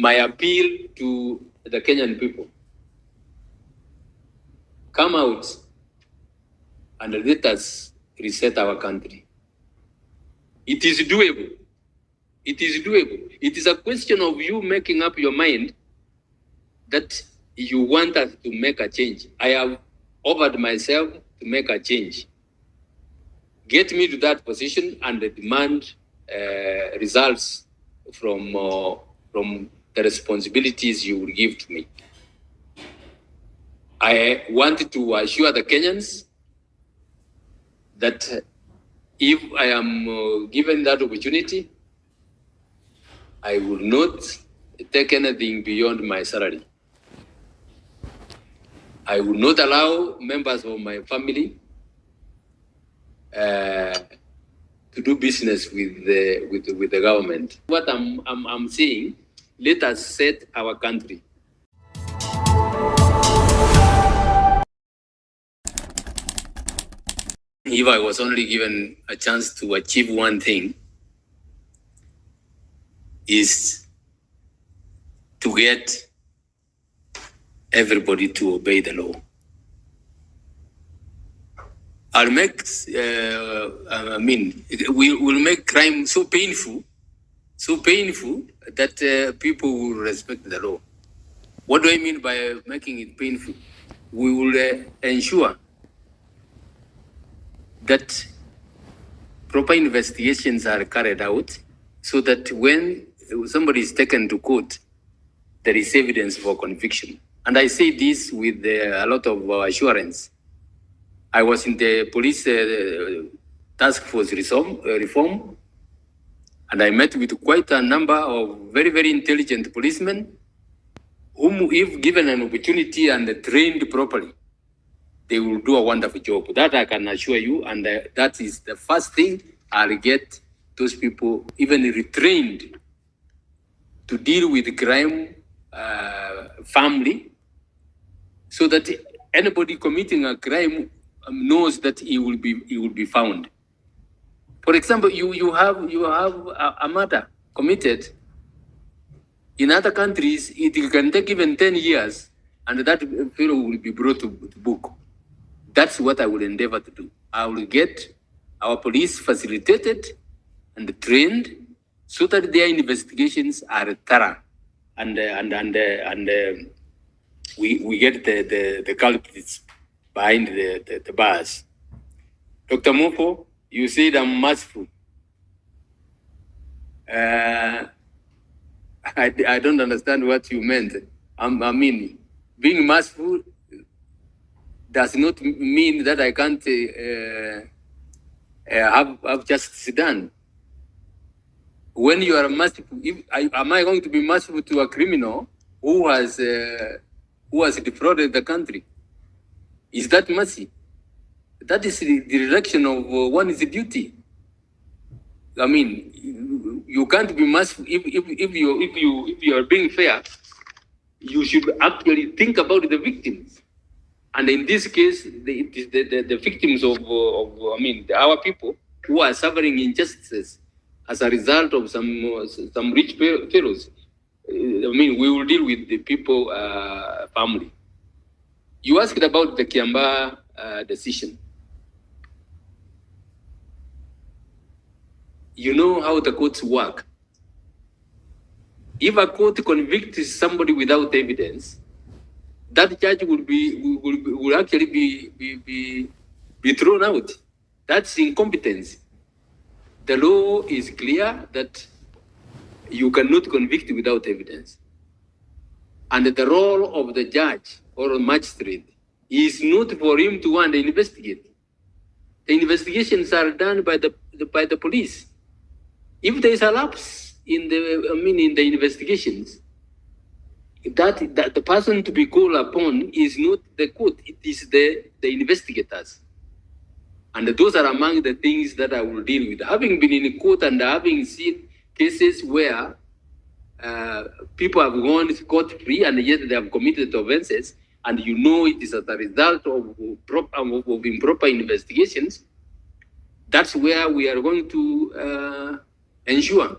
my appeal to the Kenyan people, come out and let us reset our country. It is doable. It is doable. It is a question of you making up your mind that you want us to make a change. I have offered myself to make a change. Get me to that position and demand results from the responsibilities you will give to me. I want to assure the Kenyans that if I am given that opportunity, I will not take anything beyond my salary. I will not allow members of my family to do business with the government. What I'm saying, let us set our country. If I was only given a chance to achieve one thing, is to get everybody to obey the law. I'll make, we will make crime so painful that people will respect the law. What do I mean by making it painful? We will ensure that proper investigations are carried out so that when somebody is taken to court, there is evidence for conviction. And I say this with a lot of assurance. I was in the police task force reform, and I met with quite a number of very, very intelligent policemen whom, if given an opportunity and trained properly, they will do a wonderful job. That I can assure you, and that is the first thing. I'll get those people even retrained to deal with crime firmly, so that anybody committing a crime knows that he will be found. For example, you have a murder committed. In other countries, it can take even 10 years, and that fellow will be brought to book. That's what I will endeavor to do. I will get our police facilitated and trained so that their investigations are thorough, and we get the culprits behind the bars. Dr. Moko, you said I'm merciful. I don't understand what you meant. I mean, being merciful does not mean that I can't have justice done. When you are merciful, am I going to be merciful to a criminal who has defrauded the country? Is that mercy? That is the direction of one's duty. I mean, you can't be merciful if you are being fair. You should actually think about the victims, and in this case, the victims of our people who are suffering injustices as a result of some rich fellows. We will deal with the people family. You asked about the Kiamba decision. You know how the courts work. If a court convicts somebody without evidence, that judge will actually be thrown out. That's incompetence. The law is clear that you cannot convict without evidence. And the role of the judge or magistrate is not for him to want to investigate. The investigations are done by the police. If there is a lapse in the investigations, that the person to be called upon is not the court, it is the investigators. And those are among the things that I will deal with. Having been in court and having seen cases where people have gone scot-free and yet they have committed offenses, and you know it is as a result of improper investigations, that's where we are going to ensure.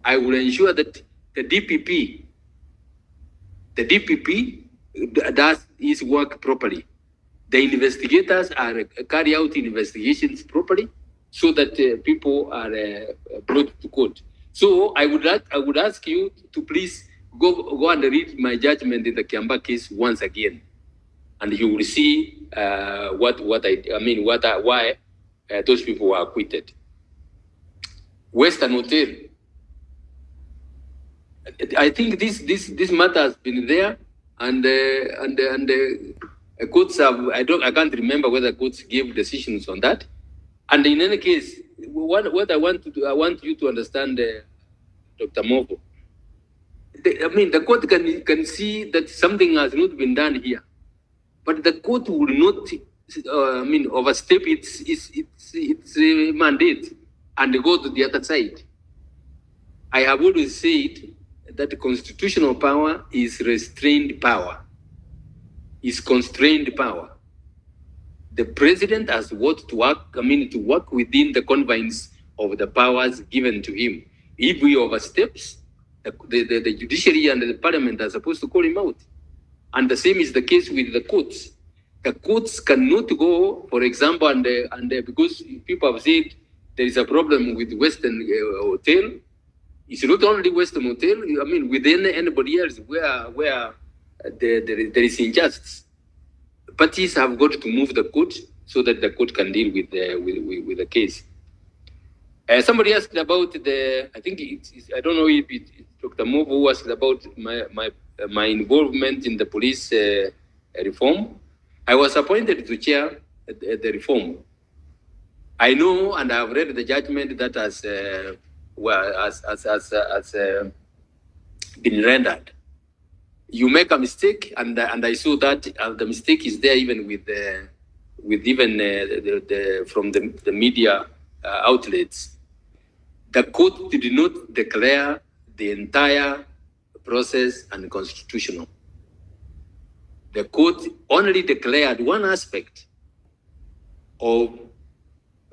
I will ensure that the DPP The DPP does his work properly. The investigators carry out investigations properly, so that people are brought to court. So I would ask you to please go and read my judgment in the Kiamba case once again, and you will see why those people were acquitted. Western Hotel. I think this matter has been there, and courts have. I can't remember whether courts gave decisions on that. And in any case, what I want you to understand, Dr. Movo. The court can see that something has not been done here, but the court will not, overstep its mandate and go to the other side. I have always said that constitutional power is restrained power, is constrained power. The president has what to work within the confines of the powers given to him. If he oversteps, the judiciary and the parliament are supposed to call him out. And the same is the case with the courts. The courts cannot go, for example, and because people have said there is a problem with Western Hotel. It's not only Western Hotel. Within anybody else where there is injustice, parties have got to move the court so that the court can deal with the case. Somebody asked about I think I don't know if it's Dr. Movo who asked about my involvement in the police reform. I was appointed to chair the reform. I know, and I've read the judgment that has been rendered. You make a mistake, and I saw that the mistake is there even from the media outlets. The court did not declare the entire process unconstitutional. The court only declared one aspect of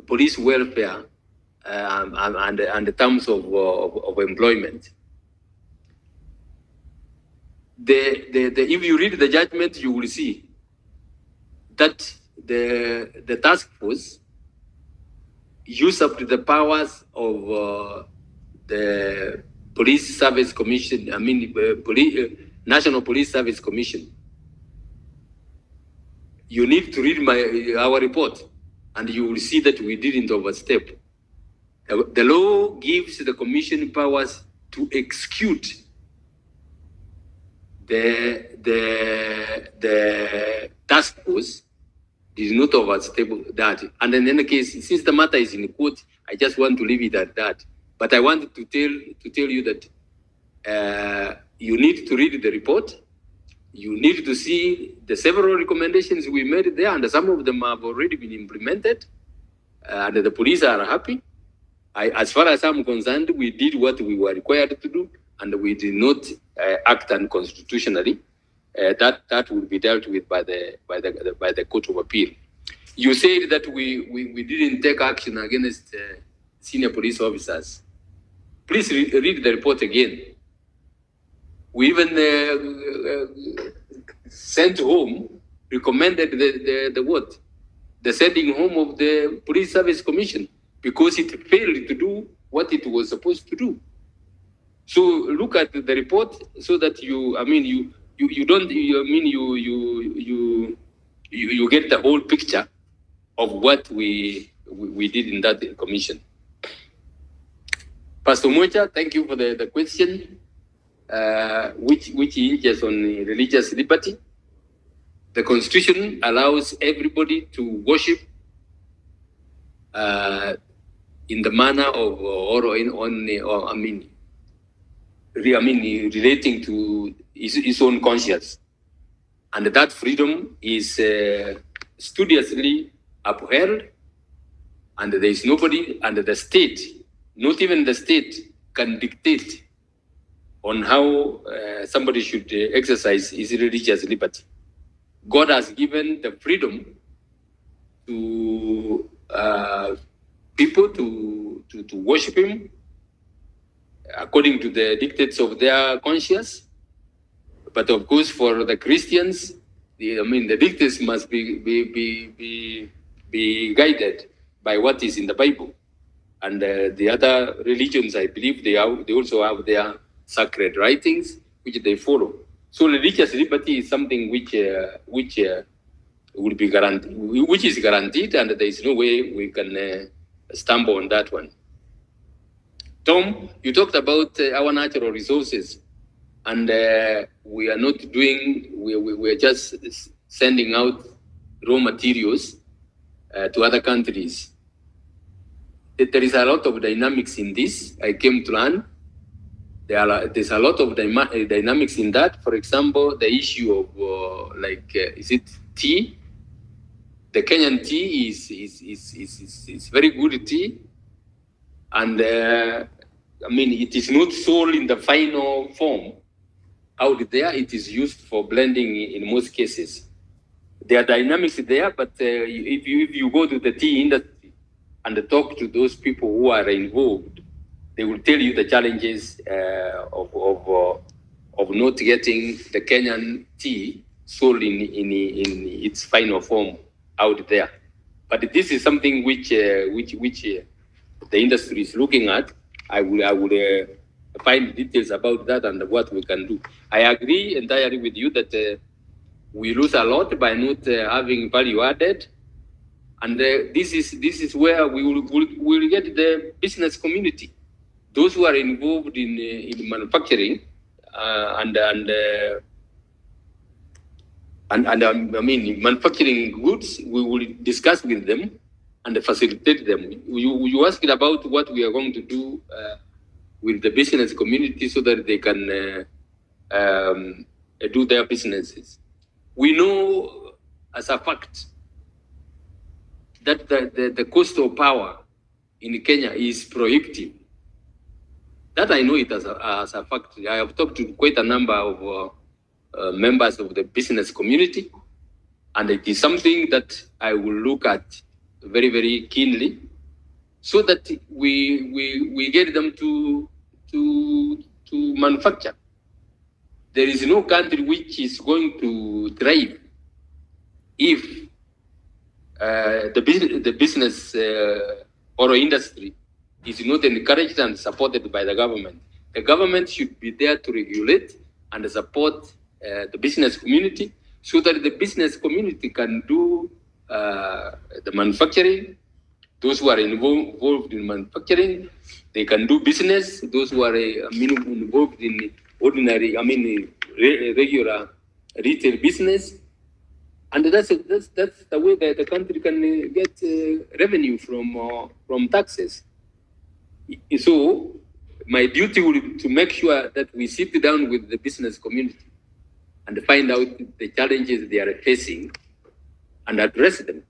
police welfare and the terms of employment. If you read the judgment, you will see that the task force used up the powers of the Police Service Commission. National Police Service Commission. You need to read our report, and you will see that we didn't overstep. The law gives the commission powers to execute the task force did not overstep that. And in any case, since the matter is in court, I just want to leave it at that. But I wanted to tell you that you need to read the report. You need to see the several recommendations we made there, and some of them have already been implemented, and the police are happy. As far as I'm concerned, we did what we were required to do, and we did not act unconstitutionally. That will be dealt with by the Court of Appeal. You said that we didn't take action against senior police officers. Please read the report again. We even sent home, recommended the sending home of the Police Service Commission, because it failed to do what it was supposed to do. So look at the report so that you get the whole picture of what we did in that commission. Pastor Mocha, thank you for the question, which hinges on religious liberty. The Constitution allows everybody to worship in the manner of relating to his own conscience, and that freedom is studiously upheld, and there is nobody under the state, not even the state, can dictate on how somebody should exercise his religious liberty. God has given the freedom to people to worship him according to the dictates of their conscience. But of course, for the Christians, the dictates must be guided by what is in the Bible. And the other religions, I believe, they also have their sacred writings which they follow. So religious liberty is something which will be guaranteed, which is guaranteed, and there is no way we can stumble on that one. Tom, you talked about our natural resources, and we are not doing. We are just sending out raw materials to other countries. There is a lot of dynamics in this. I came to learn. There's a lot of dynamics in that. For example, the issue of is it tea? The Kenyan tea is very good tea, and it is not sold in the final form out there. It is used for blending in most cases. There are dynamics there, but if you go to the tea industry and talk to those people who are involved, they will tell you the challenges of not getting the Kenyan tea sold in its final form out there. But this is something which the industry is looking at. I would find details about that and what we can do. I agree entirely with you that we lose a lot by not having value added. And this is where we will get the business community, those who are involved in manufacturing manufacturing goods. We will discuss with them and facilitate them. You asked about what we are going to do with the business community so that they can do their businesses. We know as a fact that the cost of power in Kenya is prohibitive. That I know it as a fact. I have talked to quite a number of members of the business community, and it is something that I will look at very, very keenly, so that we get them to manufacture. There is no country which is going to thrive if the business or industry is not encouraged and supported by the government. The government should be there to regulate and support the business community, so that the business community can do the manufacturing. Those who are involved in manufacturing, they can do business. Those who are involved in ordinary, regular retail business. And that's the way that the country can get revenue from taxes. So my duty will be to make sure that we sit down with the business community and find out the challenges they are facing and address them.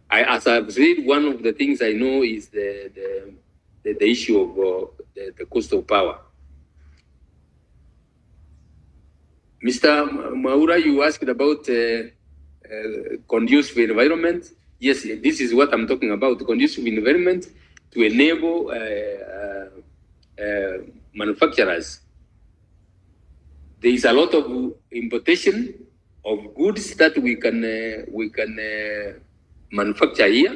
As I've said, one of the things I know is the issue of the cost of power. Mr. Maura, you asked about conducive environment. Yes, this is what I'm talking about, conducive environment to enable manufacturers. There is a lot of importation of goods that we can manufacture here.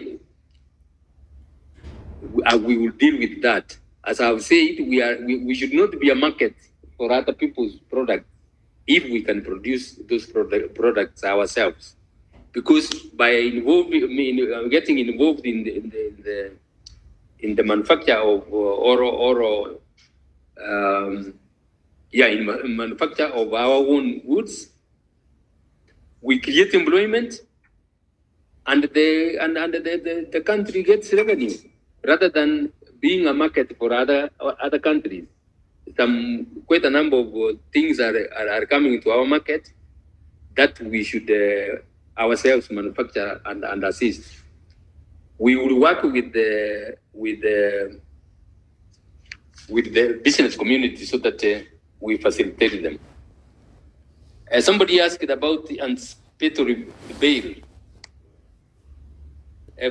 We will deal with that. As I've said, we should not be a market for other people's products if we can produce those products ourselves. Because by getting involved in the manufacture of in manufacture of our own goods, we create employment, and the country gets revenue rather than being a market for other countries. Quite a number of things are coming to our market that we should ourselves manufacture and assist. We will work with the business community so that we facilitate them. Somebody asked about the anticipatory bail.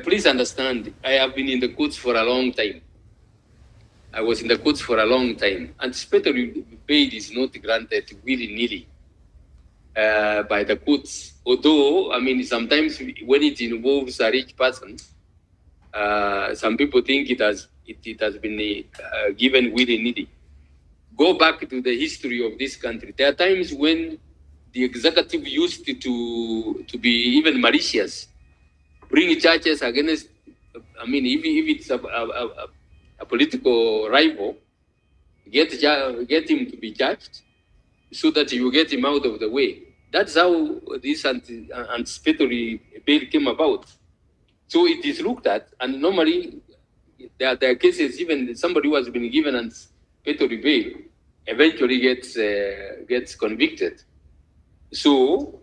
Please understand, I have been in the courts for a long time. I was in the courts for a long time. Anticipatory bail is not granted willy-nilly by the courts. Although, I mean, sometimes when it involves a rich person, some people think it has been given willy-nilly. Go back to the history of this country. There are times when the executive used to be even malicious, bring charges against, I mean, if it's a political rival, get him to be charged so that you get him out of the way. That's how this anticipatory bail came about. So it is looked at, and normally there are cases, even somebody who has been given anticipatory bail eventually gets convicted. So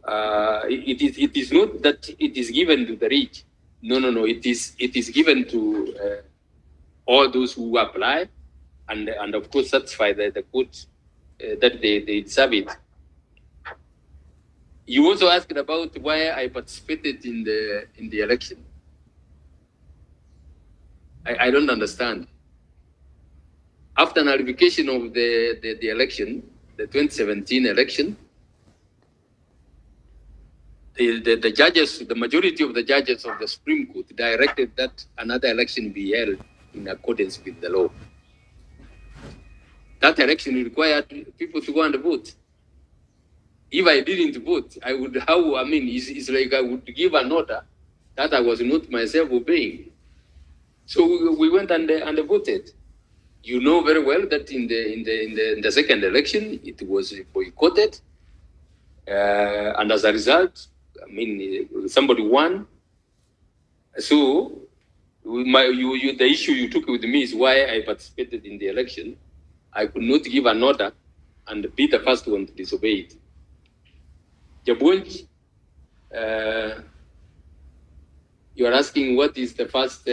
it is not that it is given to the rich. No. It is given to all those who apply, and of course satisfy the court that they deserve it. You also asked about why I participated in the election. I don't understand. After nullification of the election, the 2017 election, the judges, the majority of the judges of the Supreme Court directed that another election be held in accordance with the law. That election required people to go and vote. If I didn't vote, I would, it's like I would give an order that I was not myself obeying. So we went and voted. You know very well that in the second election, it was boycotted. And as a result, somebody won. So the issue you took with me is why I participated in the election. I could not give an order and be the first one to disobey it. Jabunj, you are asking what is the first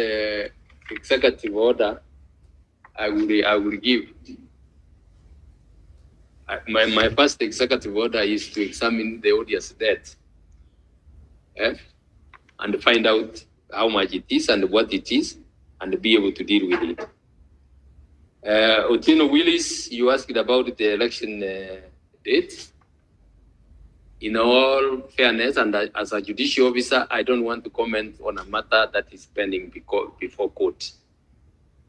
executive order I will give. My first executive order is to examine the odious debt and find out how much it is and what it is and be able to deal with it. Otieno Willis, you asked about the election date. In all fairness, and as a judicial officer, I don't want to comment on a matter that is pending before court.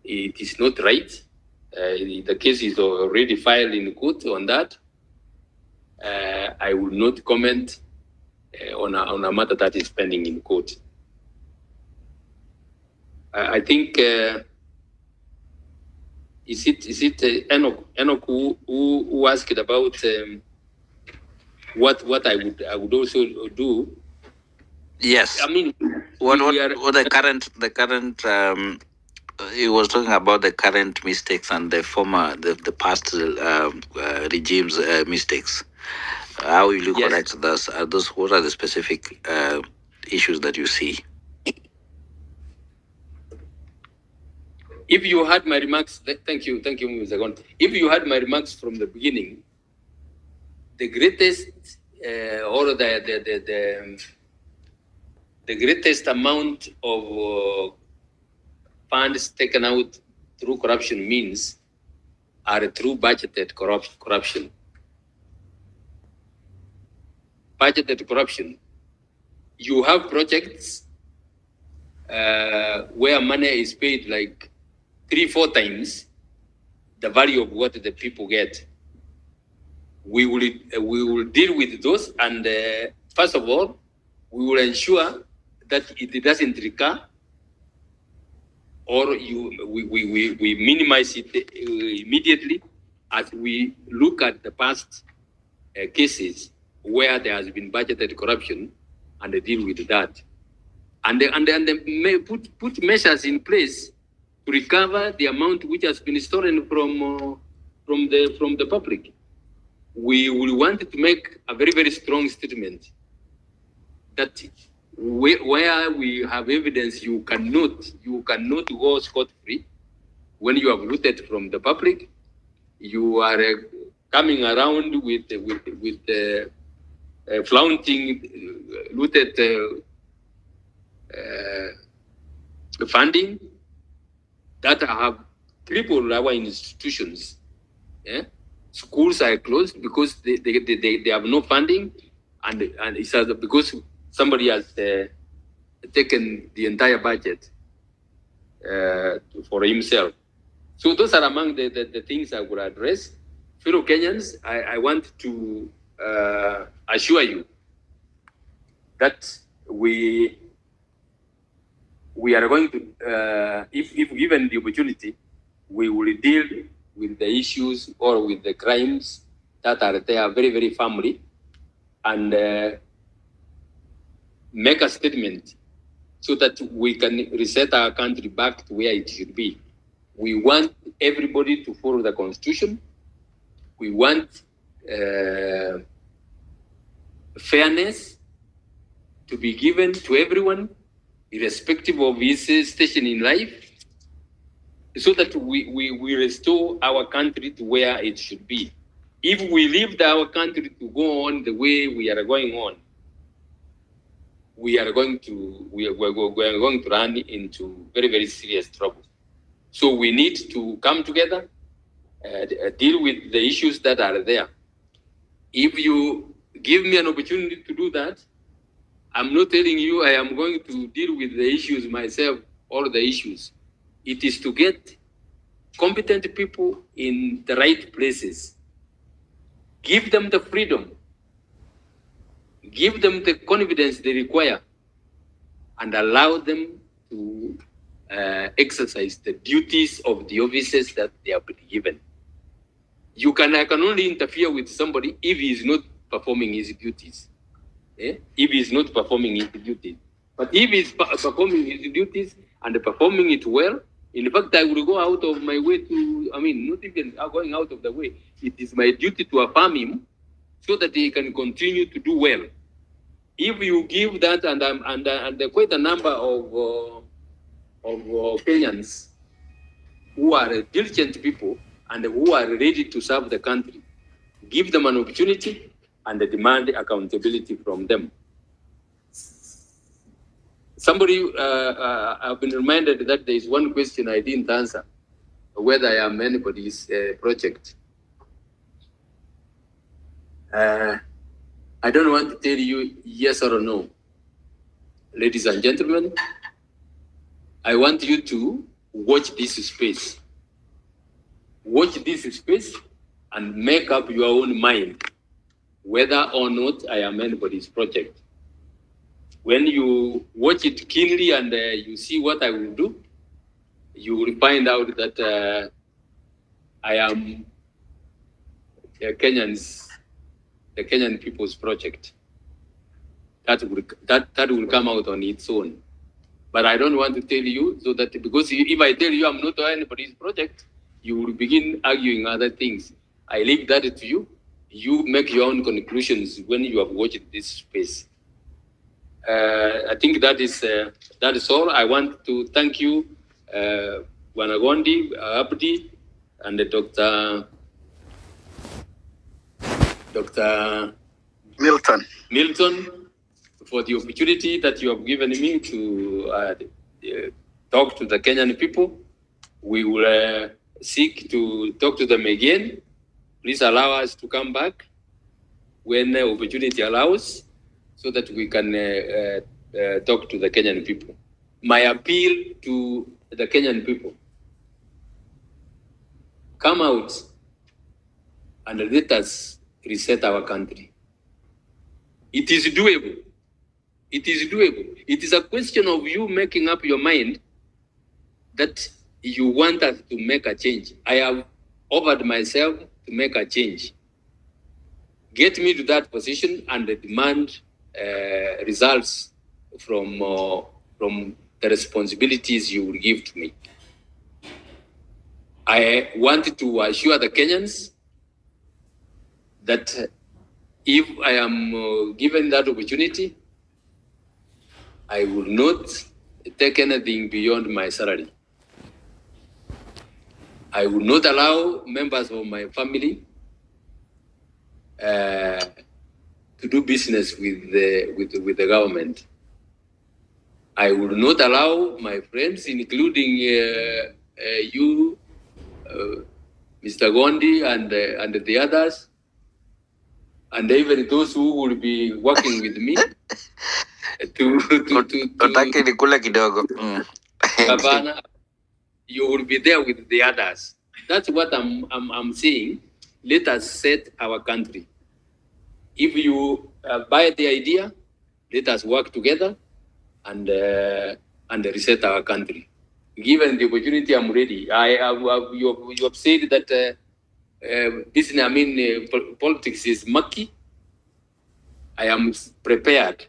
It is not right. The case is already filed in court on that. I will not comment on a matter that is pending in court. I think is it Enoch who asked about what I would also do? Yes. I mean, what the current he was talking about the current mistakes and the past regime's mistakes. How will you correct those? What are the specific issues that you see? If you had my remarks, thank you, Mr. Gon. If you had my remarks from the beginning, the greatest or the greatest amount of funds taken out through corruption means are through budgeted corruption. Budgeted corruption. You have projects where money is paid like 3-4 times the value of what the people get. We will deal with those, and first of all, we will ensure that it doesn't recur, or we minimize it immediately as we look at the past cases where there has been budgeted corruption, and deal with that, and put measures in place to recover the amount which has been stolen from the public. We will want to make a very, very strong statement that where we have evidence you cannot go scot-free when you have looted from the public. You are coming around with flaunting looted funding that have cripple our institutions. Yeah? Schools are closed because they have no funding, and it's because somebody has taken the entire budget for himself. So those are among the things I would address. Fellow Kenyans, I want to assure you that we are going to, if given the opportunity, we will deal with the issues or with the crimes that are there very, very firmly, and make a statement so that we can reset our country back to where it should be. We want everybody to follow the constitution. We want fairness to be given to everyone, irrespective of his station in life, so that we restore our country to where it should be. If we leave our country to go on the way we are going on, we are going to run into very, very serious trouble. So we need to come together, deal with the issues that are there. If you give me an opportunity to do that, I'm not telling you I am going to deal with the issues myself, all the issues. It is to get competent people in the right places. Give them the freedom. Give them the confidence they require, and allow them to exercise the duties of the offices that they have been given. I can only interfere with somebody if he is not performing his duties. If he is not performing his duties. But if he is performing his duties and performing it well, in fact, I will go out of my way not even going out of the way. It is my duty to affirm him so that he can continue to do well. If you give that, and quite a number of Kenyans who are diligent people and who are ready to serve the country, give them an opportunity and demand accountability from them. Somebody, I've been reminded that there is one question I didn't answer, whether I am anybody's project. I don't want to tell you yes or no. Ladies and gentlemen, I want you to watch this space. Watch this space and make up your own mind whether or not I am anybody's project. When you watch it keenly and you see what I will do, you will find out that I am the Kenyan people's project. That will come out on its own. But I don't want to tell you, so that because if I tell you I'm not anybody's project, you will begin arguing other things. I leave that to you. You make your own conclusions when you have watched this space. I think that is all. I want to thank you, Wanagondi, Abdi, and Dr. Milton, for the opportunity that you have given me to talk to the Kenyan people. We will seek to talk to them again. Please allow us to come back when the opportunity allows, so that we can talk to the Kenyan people. My appeal to the Kenyan people: come out and let us reset our country. It is doable. It is doable. It is a question of you making up your mind that you want us to make a change. I have offered myself to make a change. Get me to that position and demand results from the responsibilities you will give to me. I want to assure the Kenyans that if I am given that opportunity, I will not take anything beyond my salary. I will not allow members of my family to do business with the government. I will not allow my friends, including you, Mr. Gondi and the others, and even those who will be working with me Utake nikula kidogo. Gavana, you will be there with the others. That's what I'm saying. Let us set our country. If you buy the idea, let us work together and reset our country. Given the opportunity, I'm ready. You have said that business, politics is mucky. I am prepared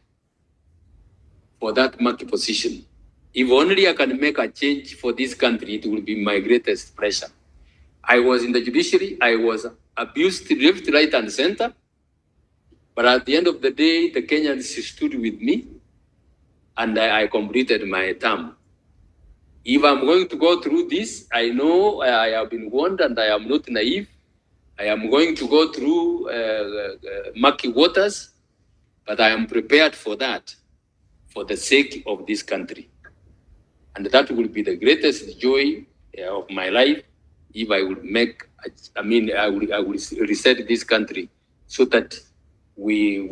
for that mucky position. If only I can make a change for this country, it will be my greatest pressure. I was in the judiciary. I was abused left, right, and center. But at the end of the day, the Kenyans stood with me, and I completed my term. If I'm going to go through this, I know I have been warned, and I am not naive. I am going to go through murky waters, but I am prepared for that, for the sake of this country. And that will be the greatest joy of my life if I would I will reset this country so that we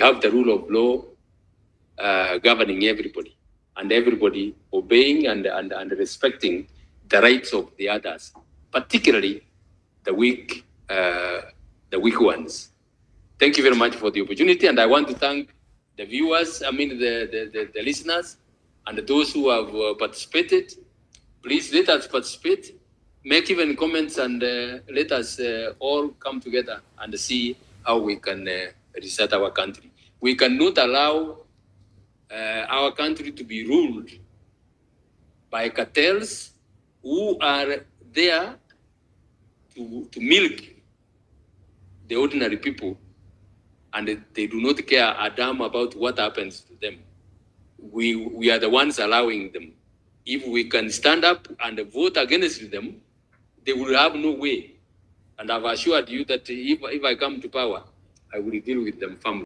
have the rule of law governing everybody, and everybody obeying and respecting the rights of the others, particularly the weak ones. Thank you very much for the opportunity, and I want to thank the viewers, the listeners, and those who have participated. Please let us participate, make even comments, and let us all come together and see how we can reset our country. We cannot allow our country to be ruled by cartels who are there to milk the ordinary people, and they do not care a damn about what happens to them. We are the ones allowing them. If we can stand up and vote against them, they will have no way. And I've assured you that if I come to power, I will deal with them firmly.